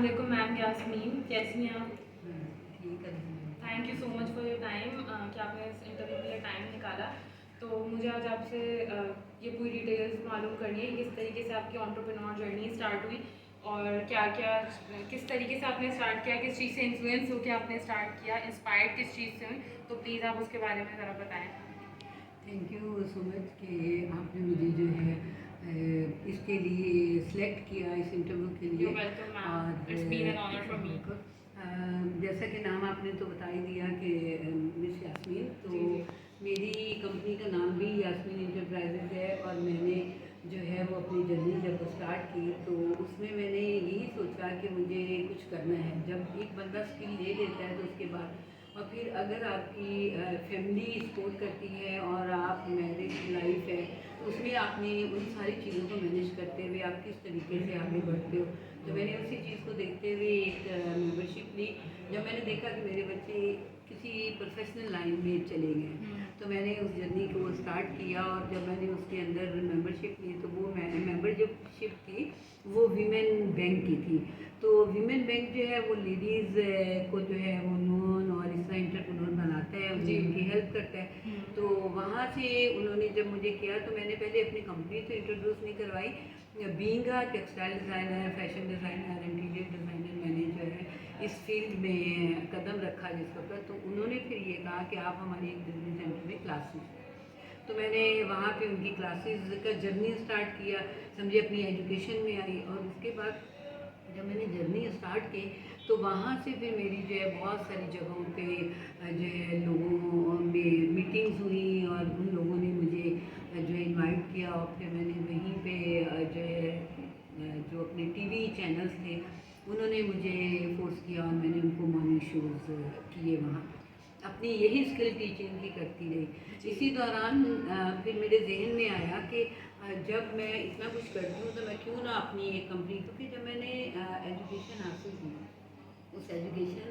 वालेकुम मैम यास्मीन, कैसी हैं आप? ठीक है। Thank you so much for your time कि आपने इस इंटरव्यू के लिए टाइम निकाला। तो मुझे आज आपसे ये पूरी डिटेल्स मालूम करनी है, किस तरीके से आपकी एंटरप्रेन्योर जर्नी स्टार्ट हुई और क्या क्या किस तरीके से आपने स्टार्ट किया, किस चीज़ से इन्फ्लुएंस होकर आपने स्टार्ट किया, इंस्पायर्ड किस चीज़ से हुई। तो प्लीज़ आप उसके बारे में ज़रा बताएँ। थैंक यू सो मच कि आपने मुझे जो है इसके लिए सिलेक्ट किया इस इंटरव्यू के लिए। वेलकम मैम, और it's been an honour for me. बिल्कुल, जैसा कि नाम आपने तो बता ही दिया कि मिस यास्मीन, तो मेरी कंपनी का नाम भी यास्मीन इंटरप्राइजेज है। और मैंने जो है वो अपनी जर्नी जब स्टार्ट की तो उसमें मैंने यही सोचा कि मुझे कुछ करना है। जब एक बंदा स्किल ले लेता है तो उसके बाद और फिर अगर आपकी फैमिली सपोर्ट करती है और आप मैरिज लाइफ है तो उसमें आपने उन सारी चीज़ों को मैनेज करते हुए आप किस तरीके से आगे बढ़ते हो। तो मैंने उसी चीज़ को देखते हुए एक मेंबरशिप ली। जब मैंने देखा कि मेरे बच्चे किसी प्रोफेशनल लाइन में चले गए तो मैंने उस जर्नी को स्टार्ट किया। और जब मैंने उसके अंदर मेंबरशिप ली तो वो मेंबरशिप थी वो वीमेन बैंक की थी। तो वीमेन बैंक जो है वो लेडीज़ को जो है वो लोन और इस तरह इंटरप्रेन्योर बनाता है, उनकी हेल्प करता है। तो वहाँ से उन्होंने जब मुझे किया तो मैंने पहले अपनी कंपनी तो इंट्रोड्यूस नहीं करवाई। Being a textile designer, fashion designer, interior designer, मैंने जो है इस फील्ड में कदम रखा जिस वक्त। तो उन्होंने फिर ये कहा कि आप हमारे एक बिजनेस सेंटर में क्लासेस। तो मैंने वहाँ पे उनकी क्लासेस का जर्नी स्टार्ट किया, समझे अपनी एजुकेशन में आई। और उसके बाद जब मैंने जर्नी स्टार्ट की तो वहाँ से फिर मेरी जो है बहुत सारी जगहों पे जो है लोगों में मीटिंग्स हुई और उन लोगों ने मुझे जो है इनवाइट किया। और फिर मैंने वहीं पे जो है जो अपने टीवी चैनल्स थे उन्होंने मुझे फोर्स किया और मैंने उनको मॉर्निंग शोज़ किए वहाँ अपनी यही स्किल टीचिंग की करती रही। इसी दौरान फिर मेरे जहन में आया कि जब मैं इतना कुछ करती हूँ तो मैं क्यों ना अपनी एक कंपनी, क्योंकि जब मैंने एजुकेशन हासिल की उस एजुकेशन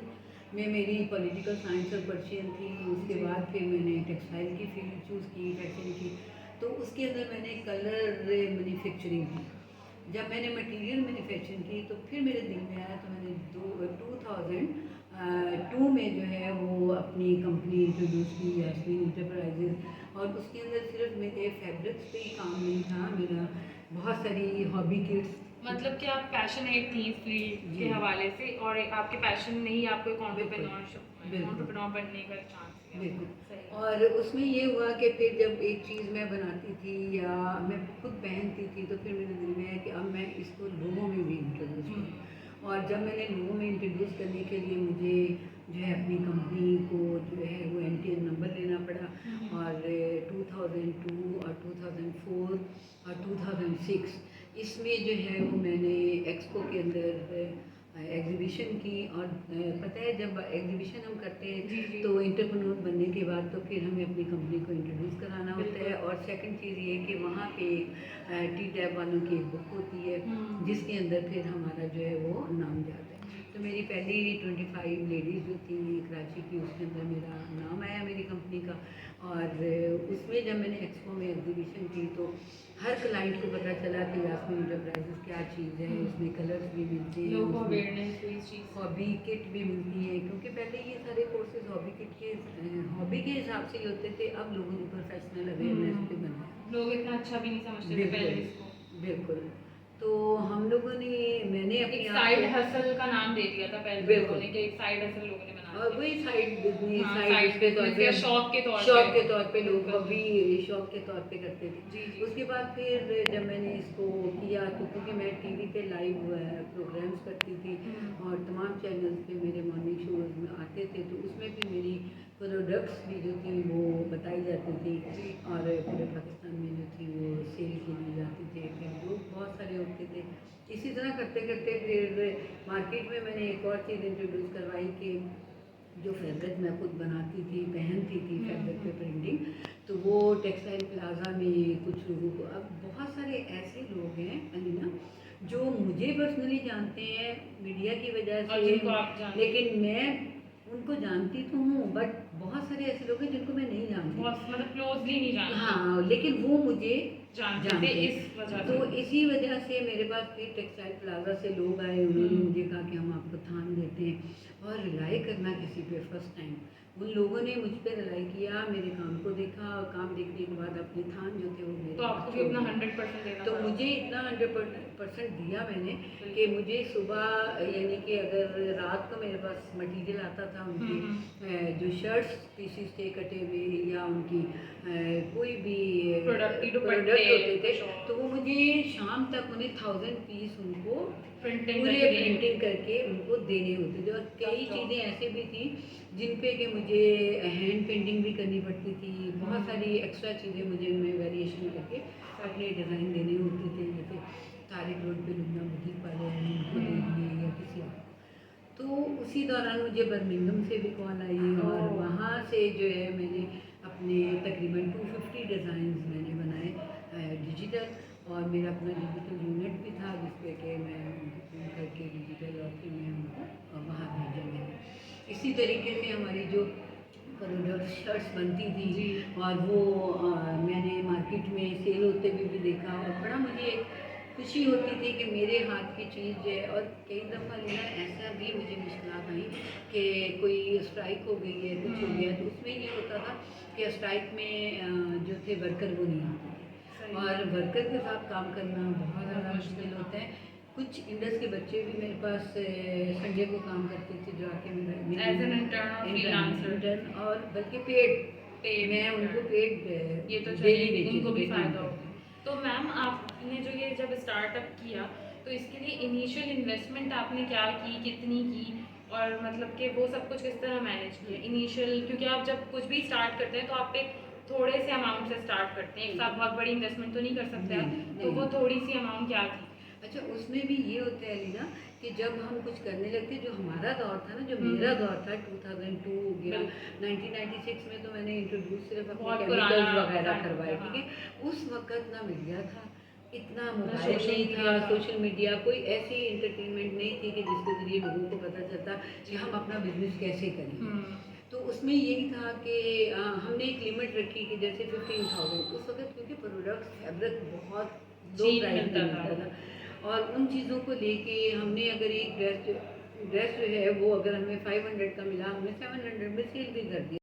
में मेरी पॉलिटिकल साइंस और पर्शियन थी। उसके बाद फिर मैंने टेक्सटाइल की फील्ड चूज़ की, फैशन की। तो उसके अंदर मैंने कलर मैन्युफैक्चरिंग की। जब मैंने मटेरियल मैन्युफैक्चरिंग की तो फिर मेरे दिल में आया तो मैंने 2002 में जो है वो अपनी कंपनी इंट्रोड्यूस की यास्मीन इंटरप्राइजेज। और उसके अंदर सिर्फ मेरे फैब्रिक्स पे ही काम नहीं था, मेरा बहुत सारी हॉबी किट्स। मतलब कि आप पैशनेट थी इस फील्ड के हवाले से और आपके पैशन ने ही आपको एक एंटरप्रेन्योर बनने का चांस दिया। बिल्कुल। और उसमें ये हुआ कि फिर जब एक चीज़ मैं बनाती थी या मैं खुद पहनती थी तो फिर मेरे दिल में है कि अब मैं इसको लोगों में भी इंट्रोड्यूस करूँ। और जब मैंने लोगों में इंट्रोड्यूस करने के लिए मुझे जो है अपनी कंपनी को जो है वो NTN नंबर लेना पड़ा। और 2002 और 2004 और 2006 इसमें जो है वो मैंने एक्सपो के अंदर एग्जीबिशन की। और पता है जब एग्जीबिशन हम करते हैं तो इंटरप्रेन्योर बनने के बाद तो फिर हमें अपनी कंपनी को इंट्रोड्यूस कराना होता है। और सेकंड चीज़ ये कि वहाँ पे टी टैब वालों की एक बुक होती है जिसके अंदर फिर हमारा जो है वो नाम जाता है। तो मेरी पहली 25 लेडीज़ जो थी कराची की उसके अंदर मेरा नाम आया मेरी कंपनी का। और उसमें जब मैंने एक्सपो में एग्जीबिशन की तो हर क्लाइंट को पता चला कि यास्मीन इंटरप्राइजेस क्या चीज़ है। उसमें कलर्स भी मिलते हैं, हॉबी किट भी मिलती है, क्योंकि पहले ये सारे कोर्सेज हॉबी किट के हॉबी के हिसाब से ही होते थे। अब लोगों ने प्रोफेशनल अवेयरनेस पे बनाया। लोग इतना अच्छा भी नहीं समझते थे पहले इसको। बिल्कुल। तो हम लोगों ने मैंने अपनी एक साइड हसल का नाम दे दिया था पहले लोगों ने कि एक साइड हसल लोगों ने बना और वही साइड बिजनेस, साइड के तौर पे शौक के तौर पे लोग हॉबी शौक के तौर पे करते थे। उसके बाद फिर जब मैंने इसको किया तो क्योंकि मैं टीवी पे लाइव प्रोग्राम्स करती थी और तमाम चैनल्स पे मेरे मॉर्निंग शोज में आते थे तो उसमें भी मेरी प्रोडक्ट्स भी जो थी वो बताई जाती थी और पूरे पाकिस्तान में जो थी वो सेल के लिए जाती थी। फिर लोग बहुत सारे होते थे। इसी तरह करते करते फिर मार्केट में मैंने एक और चीज़ इंट्रोड्यूस करवाई कि जो फैब्रिक मैं खुद बनाती थी पहनती थी फैब्रिक पे प्रिंटिंग, तो वो टेक्सटाइल प्लाजा में कुछ लोगों को, अब बहुत सारे ऐसे लोग हैं अलीना जो मुझे पर्सनली जानते हैं मीडिया की वजह से, लेकिन मैं उनको जानती तो हूँ बट बहुत बहुत सारे ऐसे लोग हैं जिनको मैं नहीं जानती, बहुत मतलब क्लोजली नहीं जानते। हाँ, लेकिन वो मुझे जानते जानते थे हैं। इस वजह तो से। इसी वजह से मेरे पास भी टेक्सटाइल प्लाजा से लोग आए, उन्होंने हम्म। मुझे कहा कि हम आपको थान देते हैं, और रिलाई करना किसी पे फर्स्ट टाइम, उन लोगों ने मुझ पे रिलाई किया, मेरे काम को देखा, और काम देखने के बाद अपने थान जो थे वो मेरे तो पास आपको भी छोड़ अपना दिए। 100% देना तो पड़ा। मुझे इतना 100% दिया मैंने कि बिल्कुल। मुझे सुबह, यानी कि अगर रात को मेरे पास मटेरियल आता था उनकी जो शर्ट्स पीसीस थे कटे हुए, या उनकी कोई भी प्रोडक्ट प्रोडक्ट होते थे, कुछ और तो वो मुझे शाम तक उन्हें 1000 पीस उनको प्रिंटिंग पूरे करके प्रिंटिंग करके उनको देने होते थे। और कई Tough job। चीज़ें ऐसे भी थी जिन पे कि मुझे हैंड पेंटिंग भी करनी पड़ती थी, बहुत सारी एक्स्ट्रा चीज़ें मुझे उनमें वेरिएशन करके अपने डिज़ाइन देने होते थे। जैसे तारिक रोड पे लुबना बुटीक वाले हैं, उनको दे दिए, या किसी और को। तो उसी दौरान मुझे बर्मिंघम से भी कॉल आई, और ओह। वहाँ से जो है मैंने अपने तकरीबन 250 डिज़ाइंस मैंने बनाए डिजिटल, और मेरा अपना डिजिटल यूनिट भी था जिस पे कि मैं उनको प्रिंट करके डिजिटल, और फिर मैं उनको वहाँ भेजा मैंने। इसी तरीके से हमारी जो प्रोडक्ट शर्ट्स बनती थी, जी। और वो मैंने मार्केट में सेल होते हुए भी देखा, और बड़ा मुझे खुशी होती थी कि मेरे हाथ की चीज़ जो है। और कई दफ़ा लेना ऐसा भी मुझे मुश्किलात आई कि कोई स्ट्राइक हो गई है, कुछ हो गया, तो उसमें ये होता था कि स्ट्राइक में जो थे वर्कर वो नहीं आते थे, सही। और वर्कर के साथ काम करना बहुत ज़्यादा बहुत मुश्किल मुश्किल होता है। कुछ इंडस के बच्चे भी मेरे पास संडे को काम करते थे, जो आके मेरा एज एन इंटर्न और फ्रीलांसर। इंटर्न, और बल्कि पेड मैं उनको पेड ये तो डेली चलिए बेसिस उनको भी पे काम फ़ायदा करती होगा। तो मैम आपने जो ये जब स्टार्टअप किया तो इसके लिए इनिशियल इन्वेस्टमेंट आपने क्या की, कितनी की, और मतलब कि वो सब कुछ किस तरह मैनेज किया इनिशियल, क्योंकि आप जब कुछ भी स्टार्ट करते हैं तो आप एक थोड़े से अमाउंट से स्टार्ट करते हैं, एक साथ बहुत बड़ी इन्वेस्टमेंट तो नहीं कर सकते आप, तो वो थोड़ी सी अमाउंट क्या थी? अच्छा, उसमें भी ये होता है लीना कि जब हम कुछ करने लगते, जो हमारा दौर था ना, जो हम्म। मेरा दौर था 2002 हो गया, बिल्कुल। 1996 में तो मैंने इंट्रोड्यूस सिर्फ अपने बहुत केमिकल्स पुराना वगैरह time करवाए, था, ठीक है। उस वक्त ना मीडिया था, इतना मोबाइल सोशल नहीं मीडिया था, था। सोशल मीडिया, कोई ऐसी एंटरटेनमेंट नहीं थी कि जिसके ज़रिए लोगों को पता चलता कि हम अपना बिजनेस कैसे करेंगे। तो उसमें यही था कि हमने एक लिमिट रखी कि जैसे 15,000 उस वक्त, क्योंकि प्रोडक्ट फैब्रिक बहुत लो चीप प्राइस में मिलता मिलता था, और उन चीज़ों को लेके हमने अगर एक ड्रेस जो है वो अगर हमें 500 का मिला, हमने 700 में सेल भी कर दिया।